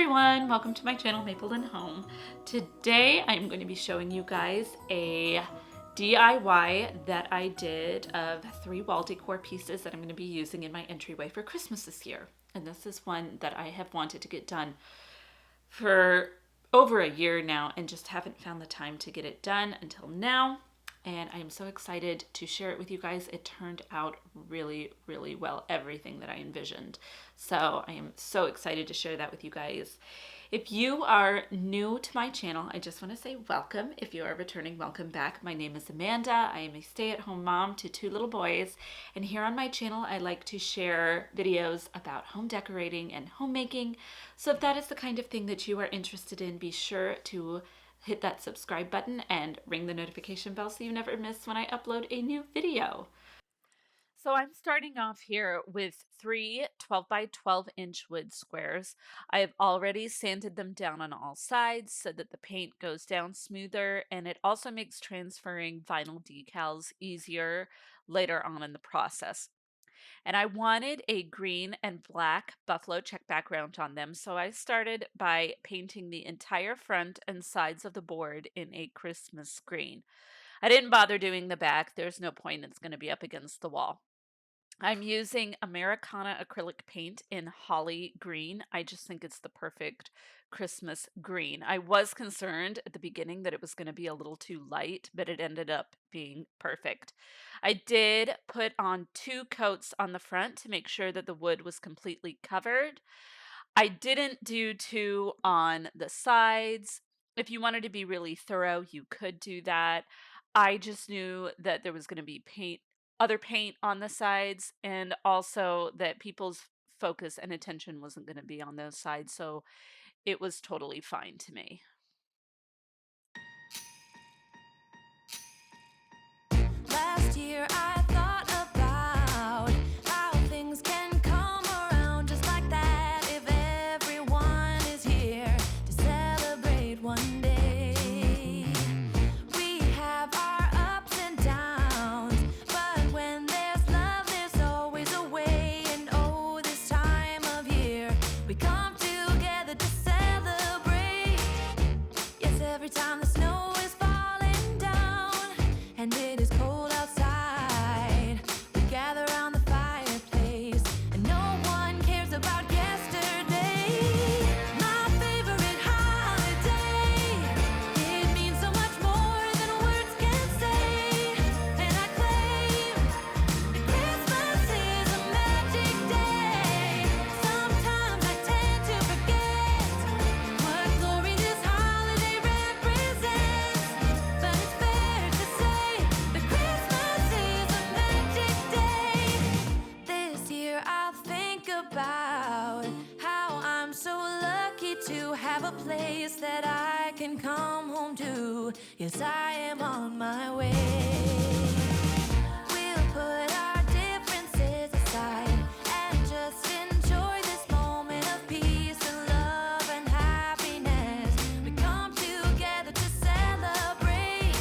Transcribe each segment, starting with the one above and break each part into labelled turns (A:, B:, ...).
A: everyone, welcome to my channel Maple and Home. Today I'm going to be showing you guys a DIY that I did of 3 wall decor pieces that I'm going to be using in my entryway for Christmas this year. And this is one that I have wanted to get done for over a year now and just haven't found the time to get it done until now. And I am so excited to share it with you guys. It turned out really, really well, everything that I envisioned. So I am so excited to share that with you guys. If you are new to my channel, I just want to say welcome. If you are returning, welcome back. My name is Amanda. I am a stay-at-home mom to 2 little boys. And here on my channel, I like to share videos about home decorating and homemaking. So if that is the kind of thing that you are interested in, be sure to hit that subscribe button and ring the notification bell so you never miss when I upload a new video. So I'm starting off here with 3 12 by 12 inch wood squares. I have already sanded them down on all sides so that the paint goes down smoother, and it also makes transferring vinyl decals easier later on in the process. And I wanted a green and black buffalo check background on them, so I started by painting the entire front and sides of the board in a Christmas green. I didn't bother doing the back. There's no point, it's going to be up against the wall. I'm using Americana acrylic paint in holly green. I just think it's the perfect Christmas green. I was concerned at the beginning that it was going to be a little too light, but it ended up being perfect. I did put on 2 coats on the front to make sure that the wood was completely covered. I didn't do 2 on the sides. If you wanted to be really thorough, you could do that. I just knew that there was going to be other paint on the sides, and also that people's focus and attention wasn't going to be on those sides, so it was totally fine to me.
B: Last year I thought about how things can come around just like that if everyone is here to celebrate one day. We have our ups and downs, but when there's love there's always a way. And oh, this time of year we come together to celebrate. Yes, every time the snow is falling down and it is cold outside, we gather around the fireplace and no one cares about yesterday. My favorite holiday, it means so much more than words can say. And I claim that Christmas is a magic day. Sometimes I tend to forget what glory this holiday represents, but it's fair to say that Christmas is a magic day. This year I'll think about how I'm so lucky to have a place that I can come home to. Yes, I am on my way. We'll put our differences aside and just enjoy this moment of peace and love and happiness. We come together to celebrate.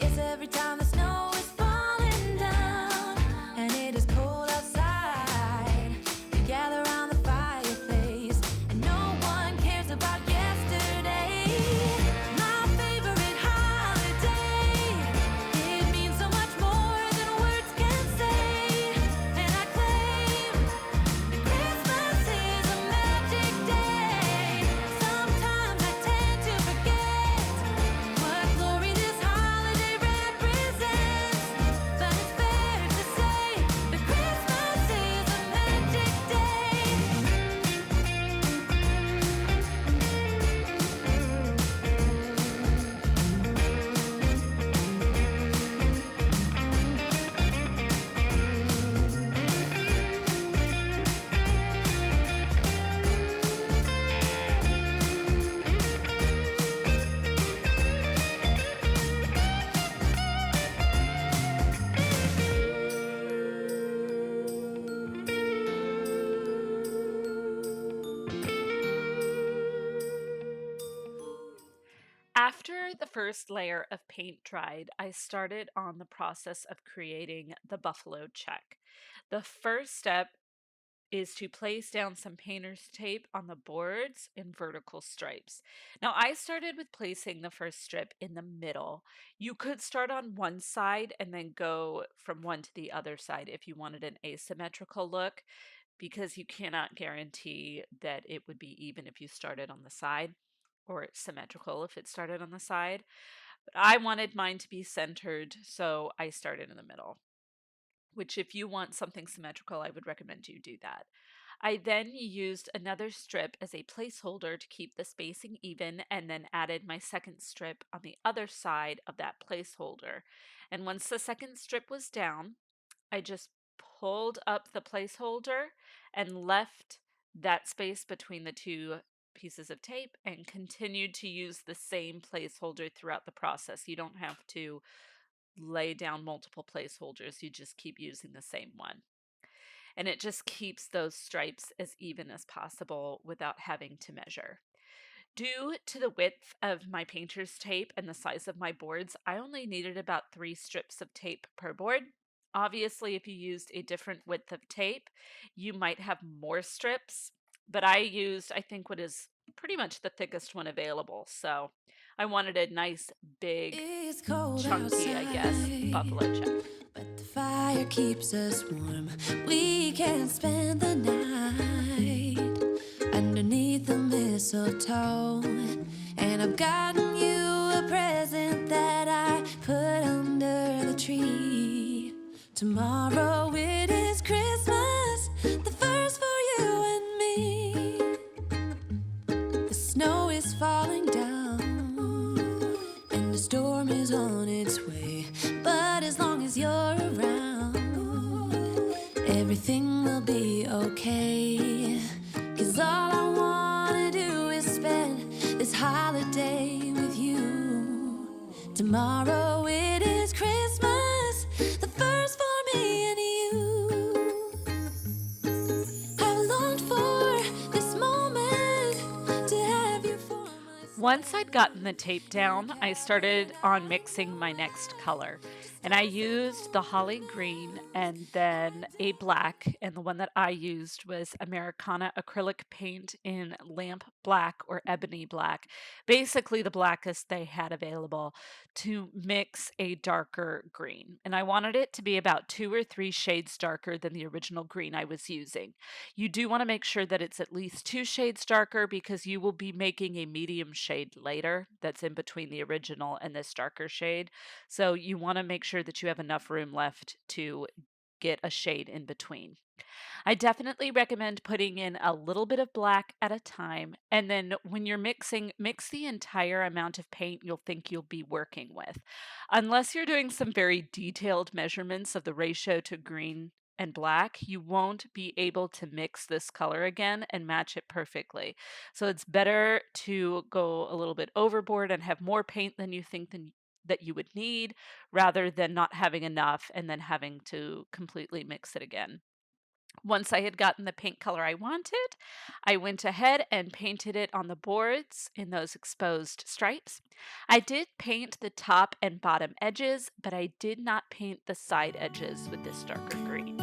B: Yes, every time the snow is falling down and it is cold outside, we gather around the fireplace and no one cares about yesterday. My favorite holiday, it means so much more than words can say. And I claim that Christmas is a magic day. Sometimes I tend to forget what glory this holiday represents, but it's fair to say that Christmas is a magic
A: After the first layer of paint dried, I started on the process of creating the buffalo check. The first step is to place down some painter's tape on the boards in vertical stripes. Now, I started with placing the first strip in the middle. You could start on one side and then go from one to the other side if you wanted an asymmetrical look, because you cannot guarantee that it would be even if you started on the side, or it's symmetrical if it started on the side. But I wanted mine to be centered, so I started in the middle, which if you want something symmetrical, I would recommend you do that. I then used another strip as a placeholder to keep the spacing even, and then added my second strip on the other side of that placeholder. And once the second strip was down, I just pulled up the placeholder and left that space between the two pieces of tape and continued to use the same placeholder throughout the process. You don't have to lay down multiple placeholders, you just keep using the same one. And it just keeps those stripes as even as possible without having to measure. Due to the width of my painter's tape and the size of my boards, I only needed about 3 strips of tape per board. Obviously, if you used a different width of tape, you might have more strips, but I used, I think, what is pretty much the thickest one available. So I wanted a nice, big,
B: It's cold
A: chunky, I guess,
B: outside,
A: buffalo check.
B: but the fire keeps us warm. We can spend the night underneath the mistletoe. And I've gotten you a present that I put under the tree. Tomorrow it is Christmas, the first for you and me. The snow is falling down and the storm is on its way. But as long as you're around, everything will be okay. 'Cause all I wanna do is spend this holiday with you. Tomorrow it is Christmas, the first for me and you. I've longed for this moment to have you for myself.
A: Once I'd gotten the tape down, I started on mixing my next color. And I used the holly green and then a black. And the one that I used was Americana acrylic paint in lamp black or ebony black, basically the blackest they had available, to mix a darker green. And I wanted it to be about 2 or 3 shades darker than the original green I was using. You do want to make sure that it's at least 2 shades darker, because you will be making a medium shade later that's in between the original and this darker shade. So you want to make sure that you have enough room left to get a shade in between. I definitely recommend putting in a little bit of black at a time, and then when you're mixing, mix the entire amount of paint you'll think you'll be working with. Unless you're doing some very detailed measurements of the ratio to green and black, you won't be able to mix this color again and match it perfectly. So it's better to go a little bit overboard and have more paint than you think that you would need, rather than not having enough and then having to completely mix it again. Once I had gotten the paint color I wanted, I went ahead and painted it on the boards in those exposed stripes. I did paint the top and bottom edges, but I did not paint the side edges with this darker green.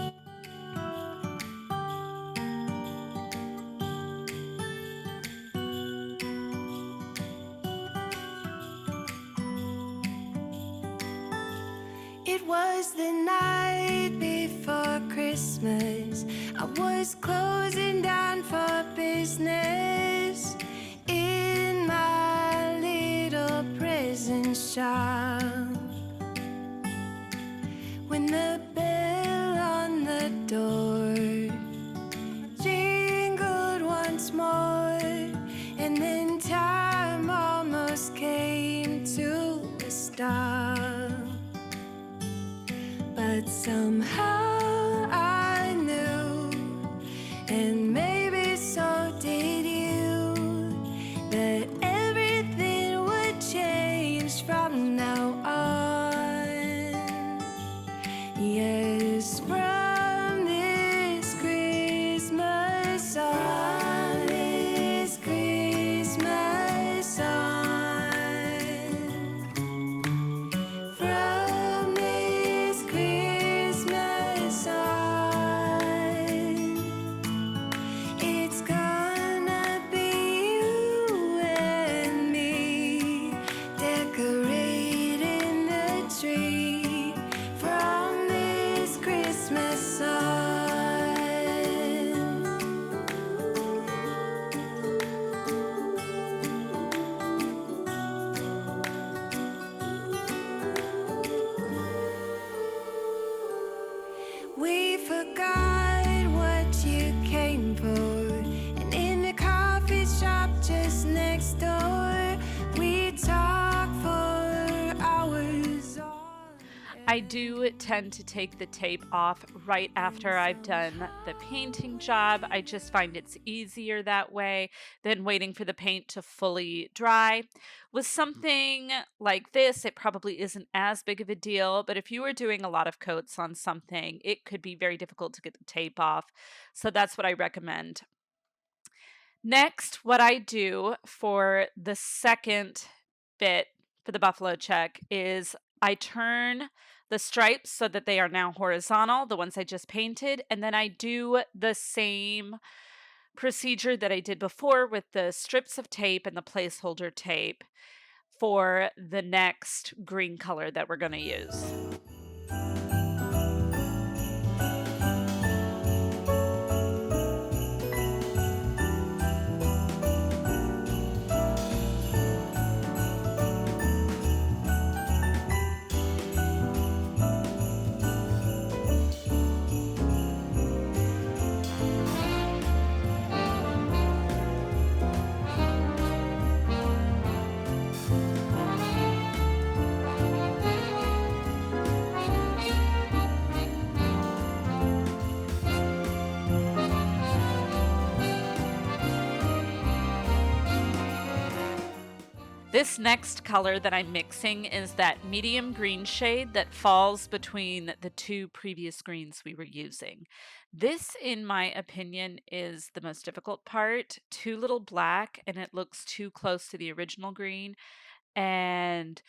B: It was the night before Christmas. I was closing down for business in my little prison shop, when the bell on the door jingled once more, and then time almost came to a stop. But somehow I knew, and maybe so did you, that everything would change from now on. Yeah. we forgot what you came for. And in the coffee shop just next door, we talk for hours.
A: I do tend to take the tape off right after I've done the painting job. I just find it's easier that way than waiting for the paint to fully dry. With something like this, it probably isn't as big of a deal, but if you were doing a lot of coats on something, it could be very difficult to get the tape off. So that's what I recommend. Next, what I do for the second bit for the buffalo check is I turn the stripes so that they are now horizontal, the ones I just painted, and then I do the same procedure that I did before with the strips of tape and the placeholder tape for the next green color that we're going to use. This next color that I'm mixing is that medium green shade that falls between the two previous greens we were using. This, in my opinion, is the most difficult part. Too little black and it looks too close to the original green, and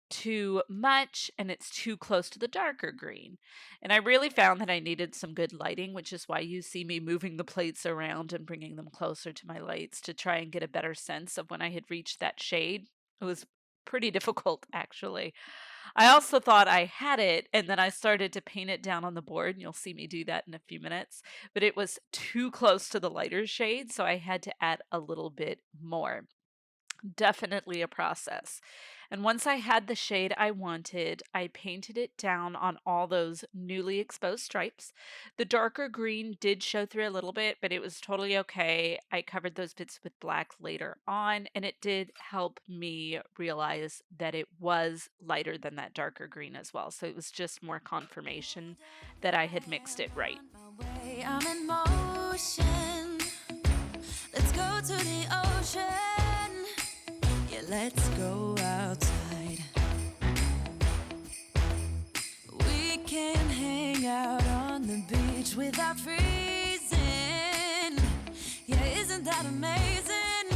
A: too much and it's too close to the darker green. And I really found that I needed some good lighting, which is why you see me moving the plates around and bringing them closer to my lights to try and get a better sense of when I had reached that shade. It was pretty difficult, actually. I also thought I had it, and then I started to paint it down on the board, and you'll see me do that in a few minutes. But it was too close to the lighter shade, so I had to add a little bit more. Definitely a process. And once I had the shade I wanted, I painted it down on all those newly exposed stripes. The darker green did show through a little bit, but it was totally okay. I covered those bits with black later on, and it did help me realize that it was lighter than that darker green as well. So it was just more confirmation that I had mixed it right.
B: I'm in motion. Let's go to the ocean. Yeah, let's go outside. We can hang out on the beach without freezing. Yeah, isn't that amazing?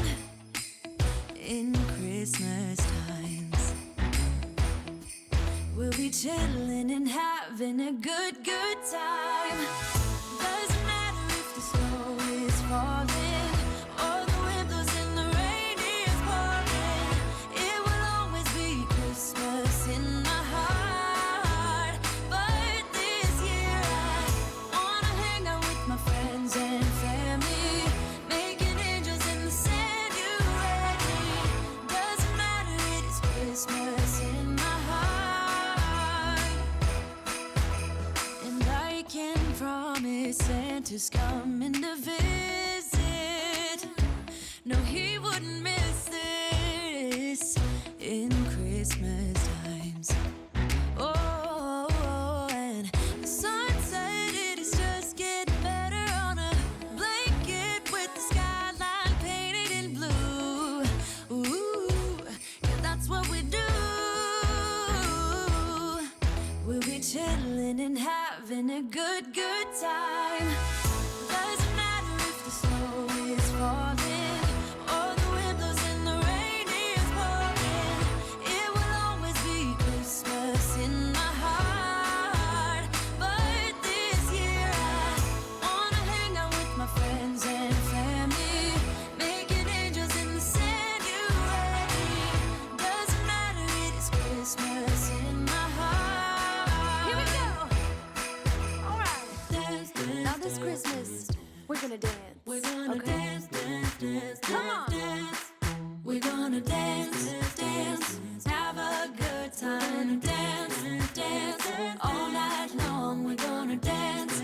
B: In Christmas times, we'll be chilling and having a good time. Doesn't matter if the snow is falling or the wind blows and the rain is pouring. It will always be Christmas in my heart. But this year I wanna hang out with my friends and family, making angels in the sand. You ready? Doesn't matter, it is Christmas in my heart. And I can promise Santa's coming to visit. No, he wouldn't miss this in Christmas times. Oh, and the sun said it is just getting better on a blanket with the skyline painted in blue. Ooh, yeah, that's what we do. We'll be chilling and having a good time. Doesn't matter if the snow is falling or the wind blows and the rain is pouring. It will always be Christmas in my heart. But this year I wanna hang out with my friends and family, making angels in the sand. You ready? Doesn't matter, it is Christmas in my heart. Here we go. All right. Dance, dance, now this Christmas, we're gonna dance. We're gonna dance, dance, dance, come on. Dance. We're gonna dance, dance, have a good time. Dance, dance, all night long. We're gonna dance,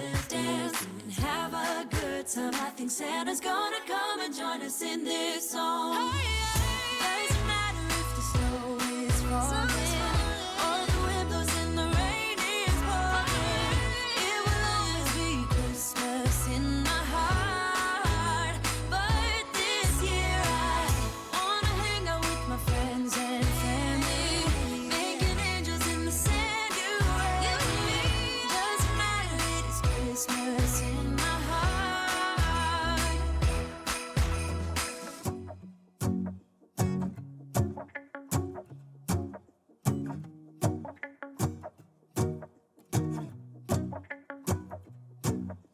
B: the time. I think Santa's gonna come and join us in this song. Doesn't matter if the snow is falling or the wind blows and the rain is pouring. It will always be Christmas in my heart. But this year I wanna hang out with my friends and family, making angels in the sand. You and me. Doesn't matter, it is Christmas in my heart.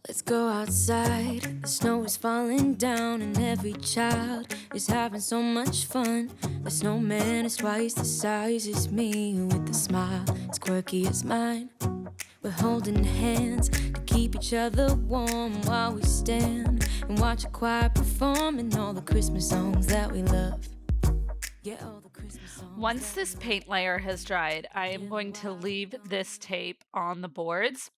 B: Let's go outside. The snow is falling down, and every child is having so much fun. The snowman is twice the size as me, with a smile as quirky as mine. We're holding hands to keep each other warm while we stand and watch a choir performing all the Christmas songs that we love. Yeah, all the Christmas songs.
A: Once this paint layer has dried, I am going to leave this tape on the boards.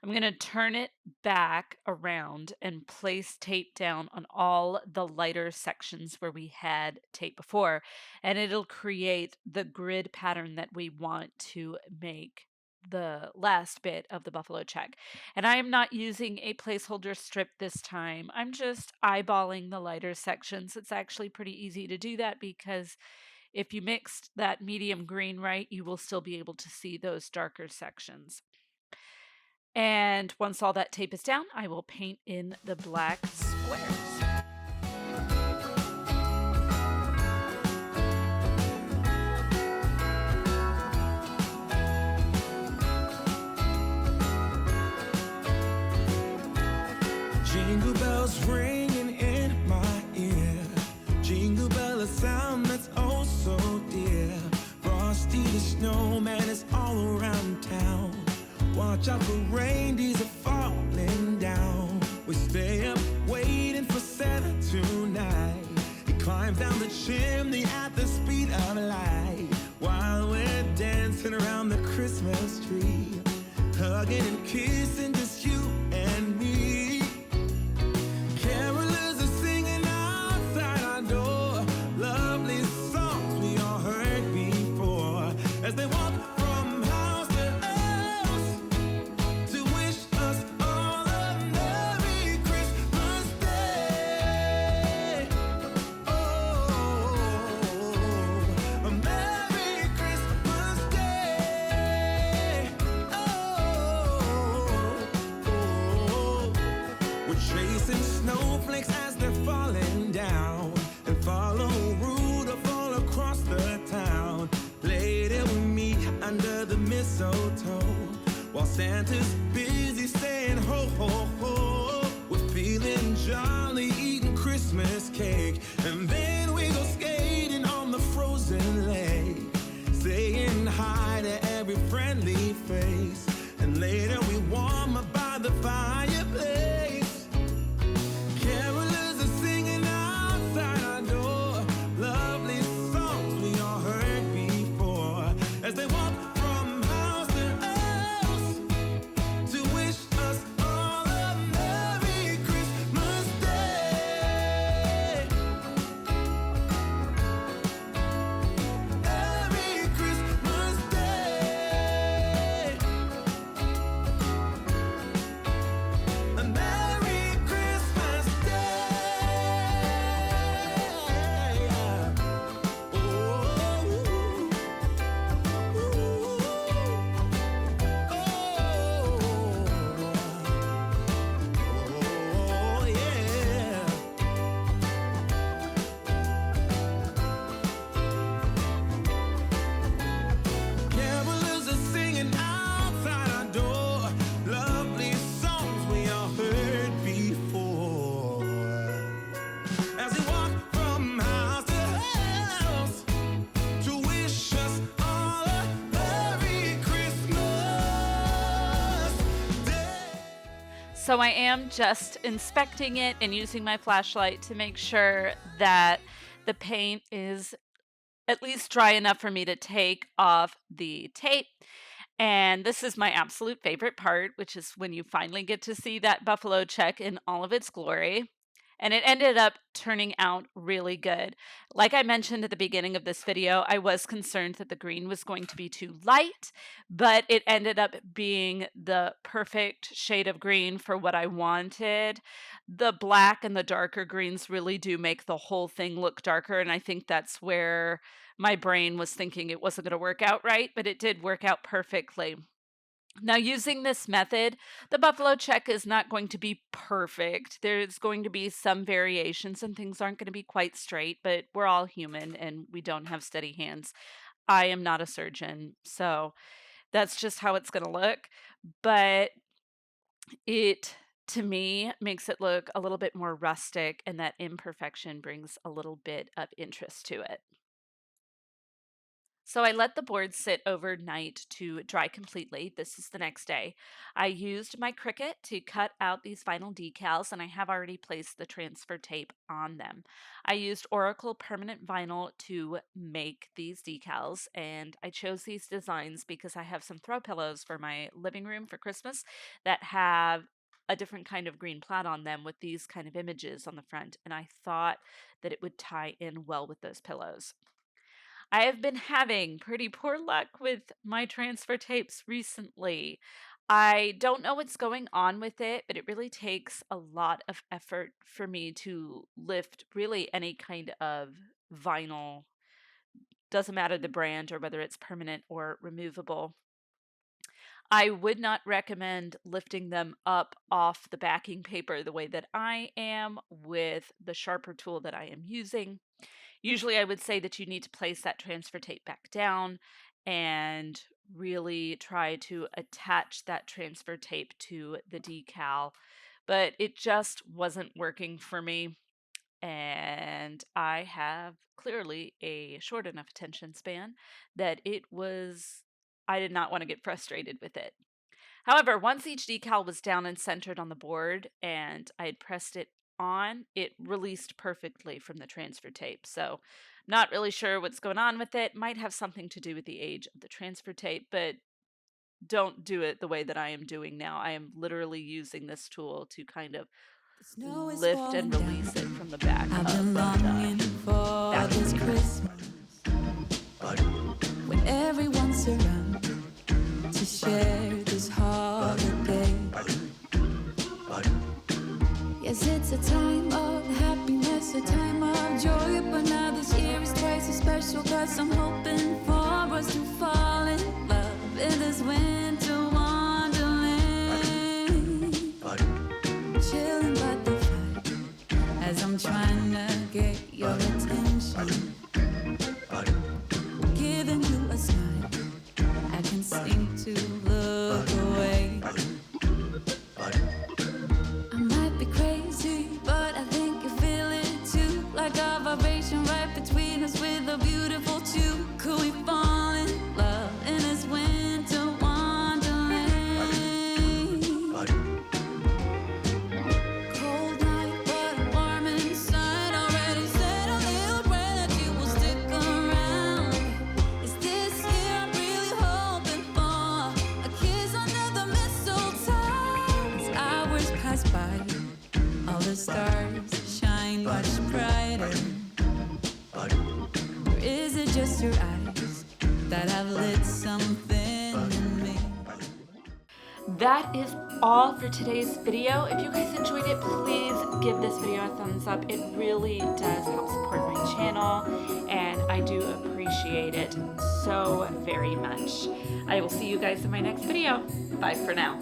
A: I'm going to turn it back around and place tape down on all the lighter sections where we had tape before, and it'll create the grid pattern that we want to make the last bit of the buffalo check. And I am not using a placeholder strip this time. I'm just eyeballing the lighter sections. It's actually pretty easy to do that because if you mixed that medium green right, you will still be able to see those darker sections. And once all that tape is down, I will paint in the black squares.
C: Jingle bells ringing in my ear. Jingle bell, a sound that's oh so dear. Frosty the snowman is all around town. Watch out for reindeers are falling down. We stay up waiting for Santa tonight. He climbs down the chimney at the speed of light, while we're dancing around the Christmas tree, hugging and kissing just you and me. Carolers are singing outside our door, lovely songs we all heard before, as they walk from house to house to wish us all a Merry Christmas Day. Oh, a Merry Christmas Day. Oh, we're chasing snowflakes as they're falling down, and follow Rudolph all across the town. Later we meet under the mistletoe, while Santa's busy saying ho ho ho. We're feeling jolly, eating Christmas cake, and then we go skating on the frozen lake, saying hi to every friendly face, and later we warm up by the fireplace. Carolers are singing outside our door, lovely songs we all heard before, as they walk from house to house to wish us all a Merry Christmas Day. Merry Christmas Day. A Merry Christmas Day. Oh, yeah. Carolers are singing outside our door, lovely songs we all heard before, as we walk from house to house to wish us all a Merry Christmas Day.
A: So I am just inspecting it and using my flashlight to make sure that the paint is at least dry enough for me to take off the tape. And this is my absolute favorite part, which is when you finally get to see that buffalo check in all of its glory. And it ended up turning out really good. Like I mentioned at the beginning of this video, I was concerned that the green was going to be too light, but it ended up being the perfect shade of green for what I wanted. The black and the darker greens really do make the whole thing look darker, and I think that's where my brain was thinking it wasn't going to work out right, but it did work out perfectly. Now, using this method, the buffalo check is not going to be perfect. There's going to be some variations and things aren't going to be quite straight, but we're all human and we don't have steady hands. I am not a surgeon, so that's just how it's going to look. But it, to me, makes it look a little bit more rustic, and that imperfection brings a little bit of interest to it. So I let the board sit overnight to dry completely. This is the next day. I used my Cricut to cut out these vinyl decals, and I have already placed the transfer tape on them. I used Oracle permanent vinyl to make these decals, and I chose these designs because I have some throw pillows for my living room for Christmas that have a different kind of green plaid on them with these kind of images on the front, and I thought that it would tie in well with those pillows. I have been having pretty poor luck with my transfer tapes recently. I don't know what's going on with it, but it really takes a lot of effort for me to lift really any kind of vinyl. Doesn't matter the brand or whether it's permanent or removable. I would not recommend lifting them up off the backing paper the way that I am with the sharper tool that I am using. Usually, I would say that you need to place that transfer tape back down and really try to attach that transfer tape to the decal, but it just wasn't working for me. And I have clearly a short enough attention span that I did not want to get frustrated with it. However, once each decal was down and centered on the board and I had pressed it on, it released perfectly from the transfer tape. So, not really sure what's going on with it. Might have something to do with the age of the transfer tape, but don't do it the way that I am doing now. I am literally using this tool to kind of
B: Snow is
A: lift and
B: falling
A: release
B: down.
A: it from the back
B: I've
A: of
B: been longing
A: the
B: for
A: backing
B: this
A: paper.
B: Christmas when everyone's around to share this holiday. Yes, it's a time of happiness, a time of joy, but now this year is twice as special 'cause I'm hoping for us to fall in love in this winter wonderland. Chilling by the fire as I'm trying to get your attention, giving you a smile. I can seem to look away. I might be crazy, but I think you feel it too. Like a vibration right between us with a beautiful two. Could we fall in love in this winter wonderland? Cold night, but warm inside. Already said a little prayer that you will stick around. Is this year I'm really hoping for a kiss under the mistletoe? As hours pass by, all the stars shine much brighter. Or is it just your eyes that have lit something in me?
A: That is all for today's video. If you guys enjoyed it, please give this video a thumbs up. It really does help support my channel, and I do appreciate it so very much. I will see you guys in my next video. Bye for now.